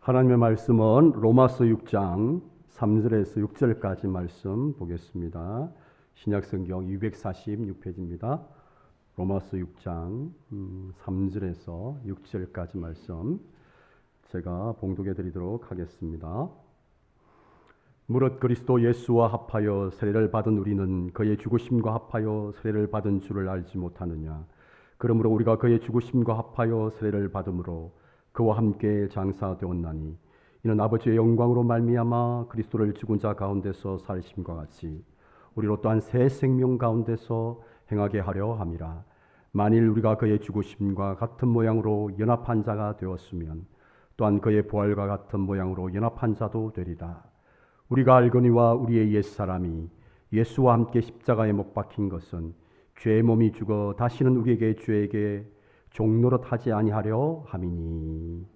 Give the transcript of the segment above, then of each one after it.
하나님의 말씀은 로마서 6장 3절에서 6절까지 말씀 보겠습니다. 신약성경 246페이지입니다. 로마서 6장 3절에서 6절까지 말씀 제가 봉독해 드리도록 하겠습니다. 무릇 그리스도 예수와 합하여 세례를 받은 우리는 그의 죽으심과 합하여 세례를 받은 줄을 알지 못하느냐. 그러므로 우리가 그의 죽으심과 합하여 세례를 받음으로 그와 함께 장사되었나니 이는 아버지의 영광으로 말미암아 그리스도를 죽은 자 가운데서 살리심과 같이 우리로 또한 새 생명 가운데서 행하게 하려 함이라. 만일 우리가 그의 죽으심과 같은 모양으로 연합한 자가 되었으면 또한 그의 부활과 같은 모양으로 연합한 자도 되리라. 우리가 알거니와 우리의 옛사람이 예수와 함께 십자가에 못 박힌 것은 죄의 몸이 죽어 다시는 우리에게 죄에게 종노릇하지 아니하려 함이니.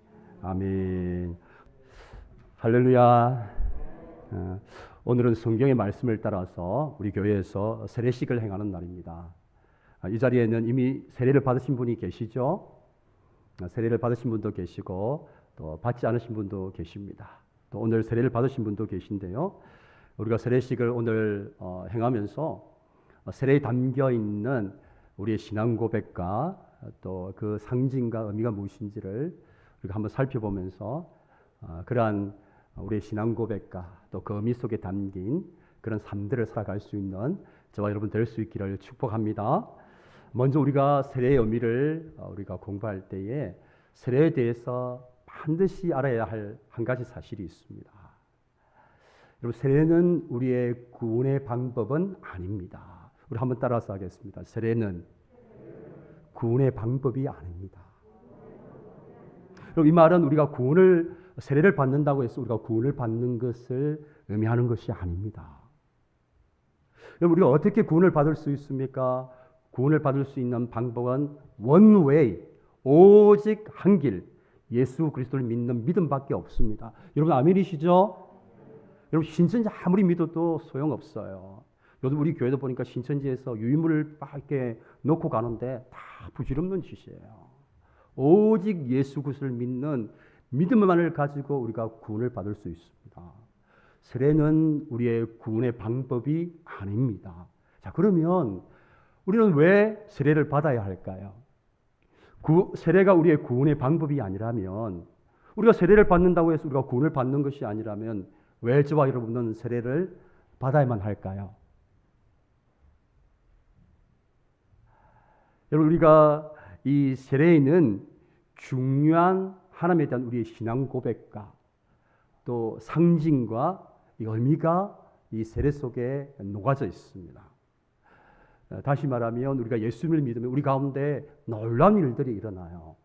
아멘. 할렐루야. 오늘은 성경의 말씀을 따라서 우리 교회에서 세례식을 행하는 날입니다. 이 자리에는 이미 세례를 받으신 분이 계시죠? 세례를 받으신 분도 계시고 또 받지 않으신 분도 계십니다. 또 오늘 세례를 받으신 분도 계신데요. 우리가 세례식을 오늘 행하면서 세례에 담겨 있는 우리의 신앙 고백과 또 그 상징과 의미가 무엇인지를 우리가 한번 살펴보면서 그러한 우리의 신앙 고백과 또 그 의미 속에 담긴 그런 삶들을 살아갈 수 있는 저와 여러분 될 수 있기를 축복합니다. 먼저 우리가 세례의 의미를 우리가 공부할 때에 세례에 대해서 반드시 알아야 할 한 가지 사실이 있습니다. 여러분, 세례는 우리의 구원의 방법은 아닙니다. 우리 한번 따라서 하겠습니다. 세례는 구원의 방법이 아닙니다. 이 말은 우리가 세례를 받는다고 해서 우리가 구원을 받는 것을 의미하는 것이 아닙니다. 여러분, 우리가 어떻게 구원을 받을 수 있습니까? 구원을 받을 수 있는 방법은 one way, 오직 한 길, 예수 그리스도를 믿는 믿음밖에 없습니다. 여러분 아멘이시죠? 여러분 신천지 아무리 믿어도 소용없어요. 요즘 우리 교회도 보니까 신천지에서 유인물을 막 이렇게 놓고 가는데 다 부질없는 짓이에요. 오직 예수 그리스도를 믿는 믿음만을 가지고 우리가 구원을 받을 수 있습니다. 세례는 우리의 구원의 방법이 아닙니다. 자, 그러면 우리는 왜 세례를 받아야 할까요? 세례가 우리의 구원의 방법이 아니라면, 우리가 세례를 받는다고 해서 우리가 구원을 받는 것이 아니라면 왜 저와 여러분은 세례를 받아야만 할까요? 여러분, 우리가 이 세례에는 중요한 하나님에 대한 우리의 신앙 고백과 또 상징과 이 의미가 이 세례 속에 녹아져 있습니다. 다시 말하면 우리가 예수님을 믿으면 우리 가운데 놀라운 일들이 일어나요.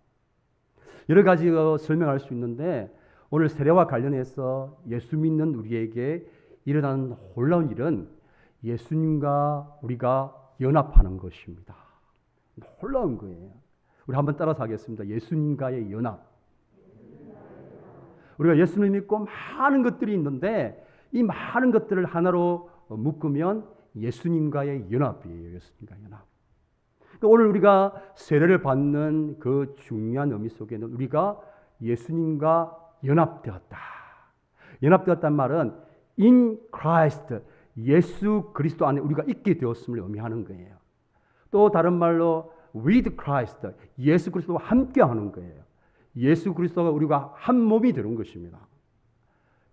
여러 가지 설명할 수 있는데 오늘 세례와 관련해서 예수 믿는 우리에게 일어나는 놀라운 일은 예수님과 우리가 연합하는 것입니다. 놀라운 거예요. 우리 한번 따라서 하겠습니다. 예수님과의 연합. 우리가 예수님을 믿고 많은 것들이 있는데 이 많은 것들을 하나로 묶으면 예수님과의 연합이에요. 예수님과의 연합. 그러니까 오늘 우리가 세례를 받는 그 중요한 의미 속에는 우리가 예수님과 연합되었다. 연합되었단 말은 in Christ, 예수 그리스도 안에 우리가 있게 되었음을 의미하는 거예요. 또 다른 말로 with Christ, 예수 그리스도와 함께하는 거예요. 예수 그리스도가 우리가 한 몸이 되는 것입니다.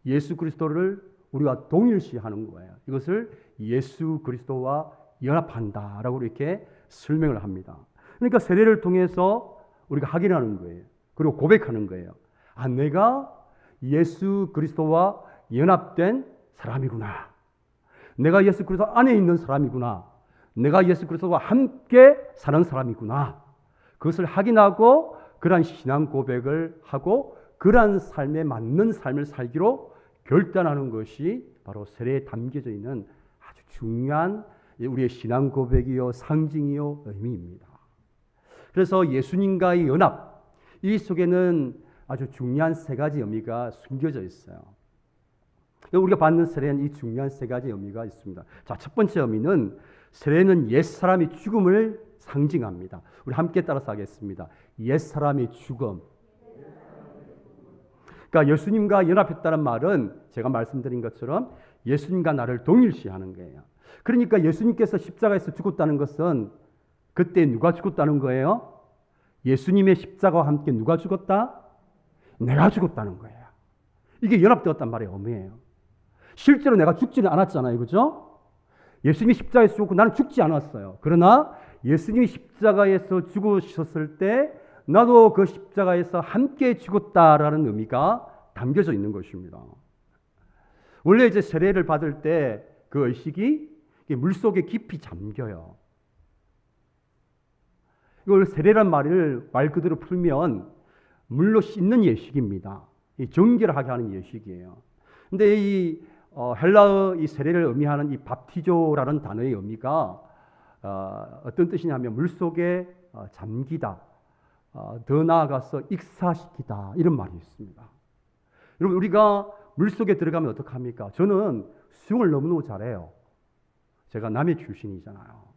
예수 그리스도를 우리가 동일시하는 거예요. 이것을 예수 그리스도와 연합한다라고 이렇게 설명을 합니다. 그러니까 세례를 통해서 우리가 확인하는 거예요. 그리고 고백하는 거예요. 아, 내가 예수 그리스도와 연합된 사람이구나. 내가 예수 그리스도 안에 있는 사람이구나. 내가 예수 그리스도와 함께 사는 사람이구나. 그것을 확인하고 그러한 신앙 고백을 하고 그러한 삶에 맞는 삶을 살기로 결단하는 것이 바로 세례에 담겨져 있는 아주 중요한 우리의 신앙 고백이요, 상징이요, 의미입니다. 그래서 예수님과의 연합, 이 속에는 아주 중요한 세 가지 의미가 숨겨져 있어요. 우리가 받는 세례는 이 중요한 세 가지 의미가 있습니다. 자, 첫 번째 의미는 세례는 옛사람의 죽음을 상징합니다. 우리 함께 따라서 하겠습니다. 옛사람의 죽음. 그러니까 예수님과 연합했다는 말은 제가 말씀드린 것처럼 예수님과 나를 동일시하는 거예요. 그러니까 예수님께서 십자가에서 죽었다는 것은 그때 누가 죽었다는 거예요? 예수님의 십자가와 함께 누가 죽었다? 내가 죽었다는 거예요. 이게 연합되었단 말의 의미예요. 실제로 내가 죽지는 않았잖아요. 그죠? 예수님이 십자가에서 죽었고 나는 죽지 않았어요. 그러나 예수님이 십자가에서 죽으셨을 때 나도 그 십자가에서 함께 죽었다라는 의미가 담겨져 있는 것입니다. 원래 이제 세례를 받을 때 그 의식이 물속에 깊이 잠겨요. 이걸 세례란 말을 말 그대로 풀면 물로 씻는 예식입니다. 정결하게 하는 예식이에요. 근데 이 헬라어 이 세례를 의미하는 이 밥티조라는 단어의 의미가 어떤 뜻이냐면 물속에 잠기다, 더 나아가서 익사시키다 이런 말이 있습니다. 여러분 우리가 물속에 들어가면 어떡합니까? 저는 수영을 너무너무 잘해요. 제가 남해 출신이잖아요.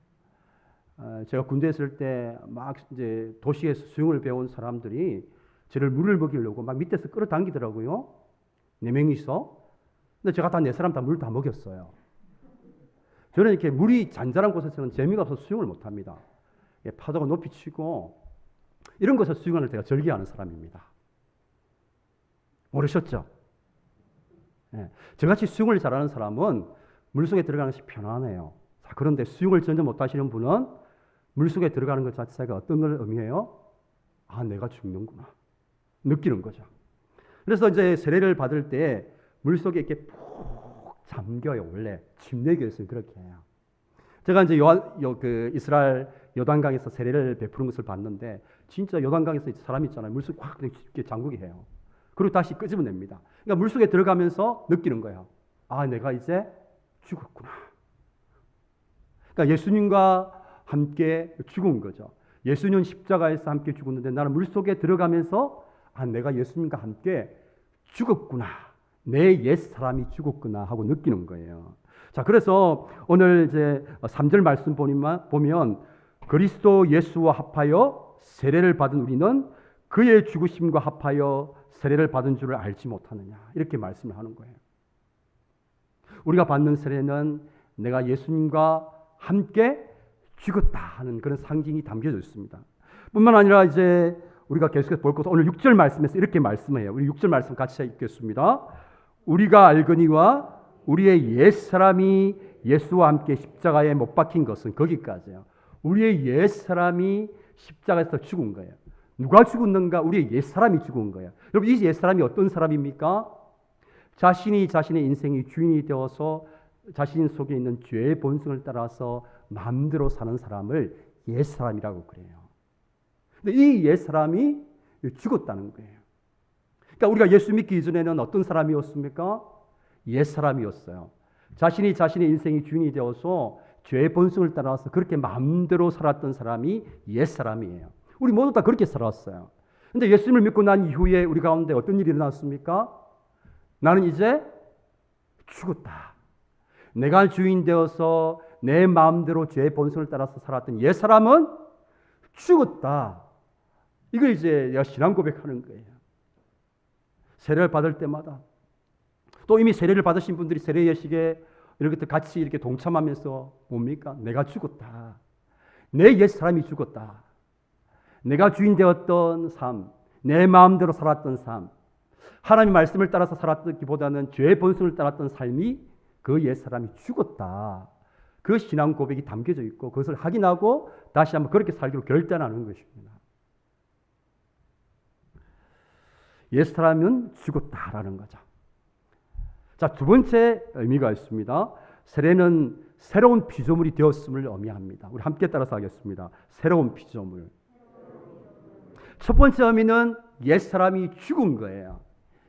제가 군대에 있을 때 막 이제 도시에서 수영을 배운 사람들이 저를 물을 먹이려고 막 밑에서 끌어당기더라고요. 4명이서. 근데 제가 다 4사람 다 물 다 먹였어요. 저는 이렇게 물이 잔잔한 곳에서는 재미가 없어서 수영을 못 합니다. 파도가 높이 치고 이런 곳에서 수영을 제가 즐겨하는 사람입니다. 모르셨죠? 네. 저같이 수영을 잘하는 사람은 물속에 들어가는 것이 편안해요. 자, 그런데 수영을 전혀 못하시는 분은 물속에 들어가는 것 자체가 어떤 걸 의미해요? 아, 내가 죽는구나. 느끼는 거죠. 그래서 이제 세례를 받을 때 물속에 이렇게 푹 잠겨요. 원래 침례교에서는 그렇게 해요. 제가 이제 이스라엘 요단강에서 세례를 베푸는 것을 봤는데 진짜 요단강에서 사람 있잖아요. 물속에 확 이렇게 잠그게 해요. 그리고 다시 끄집어냅니다. 그러니까 물속에 들어가면서 느끼는 거예요. 아, 내가 이제 죽었구나. 그러니까 예수님과 함께 죽은 거죠. 예수님은 십자가에서 함께 죽었는데 나는 물속에 들어가면서 아, 내가 예수님과 함께 죽었구나. 내 옛 사람이 죽었구나 하고 느끼는 거예요. 자, 그래서 오늘 이제 3절 말씀 보면 그리스도 예수와 합하여 세례를 받은 우리는 그의 죽으심과 합하여 세례를 받은 줄을 알지 못하느냐. 이렇게 말씀을 하는 거예요. 우리가 받는 세례는 내가 예수님과 함께 죽었다 하는 그런 상징이 담겨져 있습니다. 뿐만 아니라 이제 우리가 계속해서 볼 것은 오늘 6절 말씀에서 이렇게 말씀해요. 우리 6절 말씀 같이 읽겠습니다. 우리가 알거니와 우리의 옛사람이 예수와 함께 십자가에 못 박힌 것은 거기까지예요. 우리의 옛사람이 십자가에서 죽은 거예요. 누가 죽었는가? 우리의 옛사람이 죽은 거예요. 여러분 이 옛사람이 어떤 사람입니까? 자신이 자신의 인생의 주인이 되어서 자신 속에 있는 죄의 본성을 따라서 마음대로 사는 사람을 옛사람이라고 그래요. 근데 이 옛사람이 죽었다는 거예요. 그러니까 우리가 예수 믿기 이전에는 어떤 사람이었습니까? 옛사람이었어요. 자신이 자신의 인생의 주인이 되어서 죄의 본성을 따라서 그렇게 마음대로 살았던 사람이 옛사람이에요. 우리 모두 다 그렇게 살았어요. 근데 예수님을 믿고 난 이후에 우리 가운데 어떤 일이 일어났습니까? 나는 이제 죽었다. 내가 주인 되어서 내 마음대로 죄의 본성을 따라서 살았던 옛사람은 죽었다. 이걸 이제 내가 신앙 고백하는 거예요. 세례를 받을 때마다 또 이미 세례를 받으신 분들이 세례 예식에 이렇게 같이 이렇게 동참하면서 뭡니까? 내가 죽었다. 내 옛사람이 죽었다. 내가 주인 되었던 삶, 내 마음대로 살았던 삶, 하나님의 말씀을 따라서 살았기보다는 죄의 본성을 따랐던 삶이 그 옛사람이 죽었다. 그 신앙 고백이 담겨져 있고 그것을 확인하고 다시 한번 그렇게 살기로 결단하는 것입니다. 옛사람은 죽었다라는 거죠. 자, 두 번째 의미가 있습니다. 세례는 새로운 피조물이 되었음을 의미합니다. 우리 함께 따라서 하겠습니다. 새로운 피조물. 첫 번째 의미는 옛사람이 죽은 거예요.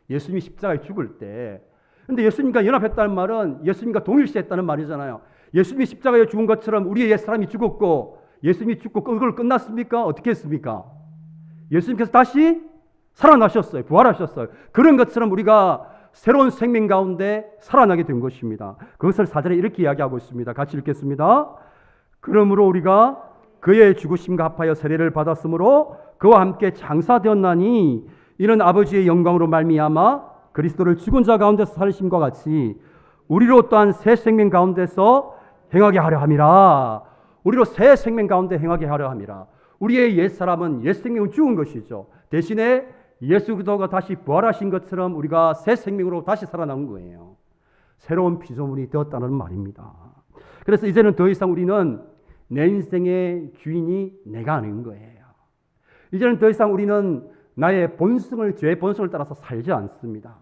예수님이 십자가에 죽을 때. 근데 예수님과 연합했다는 말은 예수님과 동일시했다는 말이잖아요. 예수님이 십자가에 죽은 것처럼 우리의 옛사람이 죽었고 예수님이 죽고 그걸 끝났습니까? 어떻게 했습니까? 예수님께서 다시 살아나셨어요. 부활하셨어요. 그런 것처럼 우리가 새로운 생명 가운데 살아나게 된 것입니다. 그것을 4절에 이렇게 이야기하고 있습니다. 같이 읽겠습니다. 그러므로 우리가 그의 죽으심과 합하여 세례를 받았으므로 그와 함께 장사되었나니 이는 아버지의 영광으로 말미암아 그리스도를 죽은 자 가운데서 살리심과 같이 우리로 또한 새 생명 가운데서 행하게 하려 함이라. 우리로 새 생명 가운데 행하게 하려 함이라. 우리의 옛사람은 옛 생명은 죽은 것이죠. 대신에 예수 그리스도가 다시 부활하신 것처럼 우리가 새 생명으로 다시 살아난 거예요. 새로운 피조물이 되었다는 말입니다. 그래서 이제는 더 이상 우리는 내 인생의 주인이 내가 아닌 거예요. 이제는 더 이상 우리는 나의 본성을, 죄의 본성을 따라서 살지 않습니다.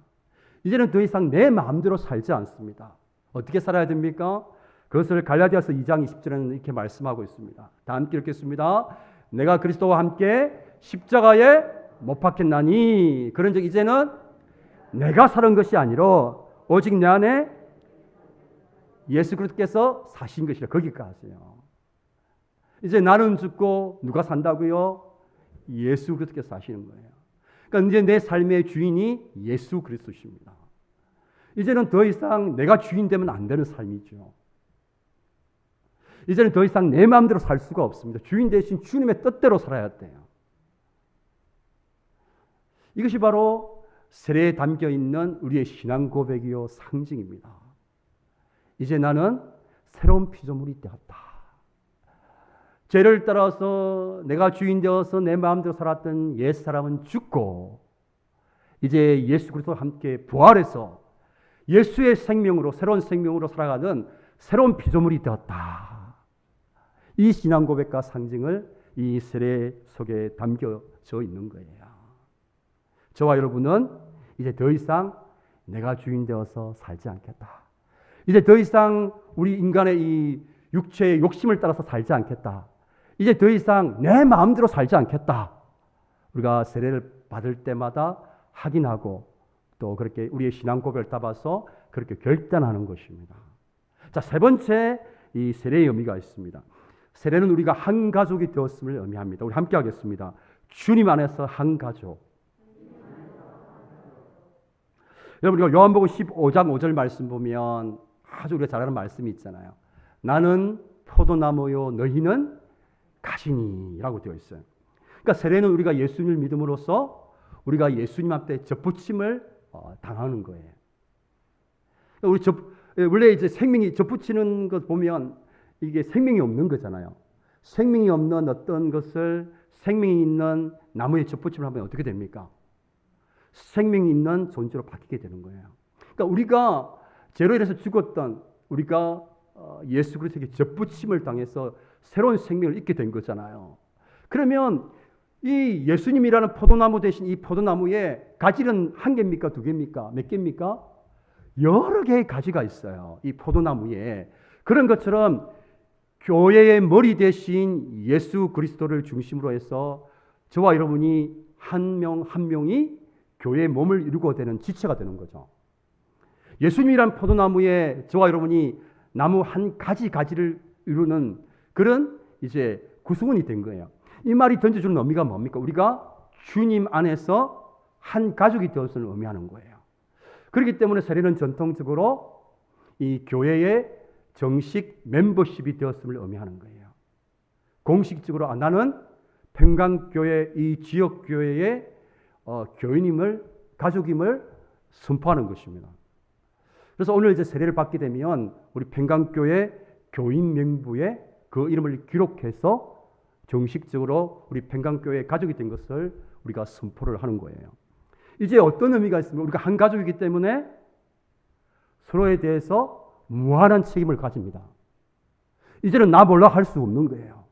이제는 더 이상 내 마음대로 살지 않습니다. 어떻게 살아야 됩니까? 그것을 갈라디아서 2장 20절에는 이렇게 말씀하고 있습니다. 다 함께 읽겠습니다. 내가 그리스도와 함께 십자가에 못 박혔나니 그런즉 이제는 내가 사는 것이 아니라 오직 내 안에 예수 그리스도께서 사신 것이라. 거기까지요. 이제 나는 죽고 누가 산다고요? 예수 그리스도께서 사시는 거예요. 그러니까 이제 내 삶의 주인이 예수 그리스도십니다. 이제는 더 이상 내가 주인 되면 안 되는 삶이죠. 이제는 더 이상 내 마음대로 살 수가 없습니다. 주인 대신 주님의 뜻대로 살아야 돼요. 이것이 바로 세례에 담겨 있는 우리의 신앙 고백이요 상징입니다. 이제 나는 새로운 피조물이 되었다. 죄를 따라서 내가 주인 되어서 내 마음대로 살았던 옛사람은 죽고 이제 예수 그리스도와 함께 부활해서 예수의 생명으로, 새로운 생명으로 살아가는 새로운 피조물이 되었다. 이 신앙 고백과 상징을 이 세례 속에 담겨져 있는 거예요. 저와 여러분은 이제 더 이상 내가 주인 되어서 살지 않겠다. 이제 더 이상 우리 인간의 이 육체의 욕심을 따라서 살지 않겠다. 이제 더 이상 내 마음대로 살지 않겠다. 우리가 세례를 받을 때마다 확인하고 또 그렇게 우리의 신앙 고백을 따라서 그렇게 결단하는 것입니다. 자, 세 번째 이 세례의 의미가 있습니다. 세례는 우리가 한 가족이 되었음을 의미합니다. 우리 함께 하겠습니다. 주님 안에서 한 가족. 여러분, 우리가 요한복음 15장 5절 말씀 보면 아주 우리가 잘 아는 말씀이 있잖아요. 나는 포도나무요 너희는 가지니라고 되어 있어요. 그러니까 세례는 우리가 예수님을 믿음으로써 우리가 예수님 앞에 접붙임을 당하는 거예요. 우리 원래 이제 생명이 접붙이는 것 보면 이게 생명이 없는 거잖아요. 생명이 없는 어떤 것을 생명이 있는 나무에 접붙임을 하면 어떻게 됩니까? 생명이 있는 존재로 바뀌게 되는 거예요. 그러니까 우리가 죄로 인해서 죽었던 우리가 예수 그리스도에게 접붙임을 당해서 새로운 생명을 잊게 된 거잖아요. 그러면 이 예수님이라는 포도나무 대신 이 포도나무에 가지는 한 개입니까? 두 개입니까? 몇 개입니까? 여러 개의 가지가 있어요. 이 포도나무에. 그런 것처럼 교회의 머리 대신 예수 그리스도를 중심으로 해서 저와 여러분이 한 명 한 명이 교회의 몸을 이루고 되는 지체가 되는 거죠. 예수님이란 포도나무에 저와 여러분이 나무 한 가지를 이루는 그런 이제 구성원이 된 거예요. 이 말이 던져주는 의미가 뭡니까? 우리가 주님 안에서 한 가족이 되었음을 의미하는 거예요. 그렇기 때문에 세례는 전통적으로 이 교회의 정식 멤버십이 되었음을 의미하는 거예요. 공식적으로 나는 평강교회 이 지역교회의 교인임을, 가족임을 선포하는 것입니다. 그래서 오늘 이제 세례를 받게 되면 우리 평강교회 교인 명부에 그 이름을 기록해서 정식적으로 우리 평강교회 가족이 된 것을 우리가 선포를 하는 거예요. 이제 어떤 의미가 있습니까? 우리가 한 가족이기 때문에 서로에 대해서 무한한 책임을 가집니다. 이제는 나 몰라 할 수 없는 거예요.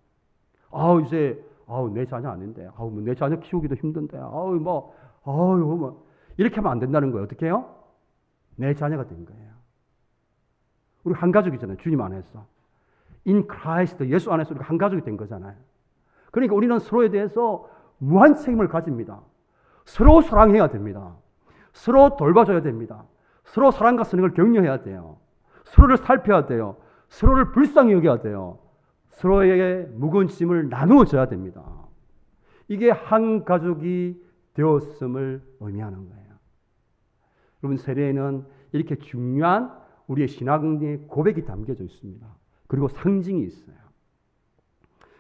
이제 내 자녀 아닌데, 내 자녀 키우기도 힘든데, 이렇게 하면 안 된다는 거예요. 어떻게 해요? 내 자녀가 된 거예요. 우리 한 가족이잖아요. 주님 안에서. In Christ, 예수 안에서 우리가 한 가족이 된 거잖아요. 그러니까 우리는 서로에 대해서 무한 책임을 가집니다. 서로 사랑해야 됩니다. 서로 돌봐줘야 됩니다. 서로 사랑과 선행을 격려해야 돼요. 서로를 살펴야 돼요. 서로를 불쌍히 여겨야 돼요. 서로에게 무거운 짐을 나누어줘야 됩니다. 이게 한 가족이 되었음을 의미하는 거예요. 여러분, 세례에는 이렇게 중요한 우리의 신앙의 고백이 담겨져 있습니다. 그리고 상징이 있어요.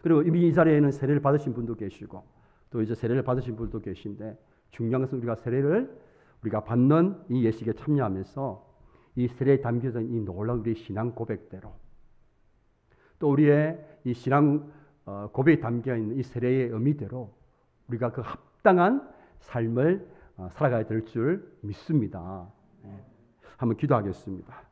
그리고 이미 이 자리에는 세례를 받으신 분도 계시고 또 이제 세례를 받으신 분도 계신데 중요한 것은 우리가 세례를 우리가 받는 이 예식에 참여하면서 이 세례에 담겨져 있는 이 놀라운 우리의 신앙 고백대로 또 우리의 이 신앙 고백에 담겨 있는 이 세례의 의미대로 우리가 그 합당한 삶을 살아가야 될 줄 믿습니다. 한번 기도하겠습니다.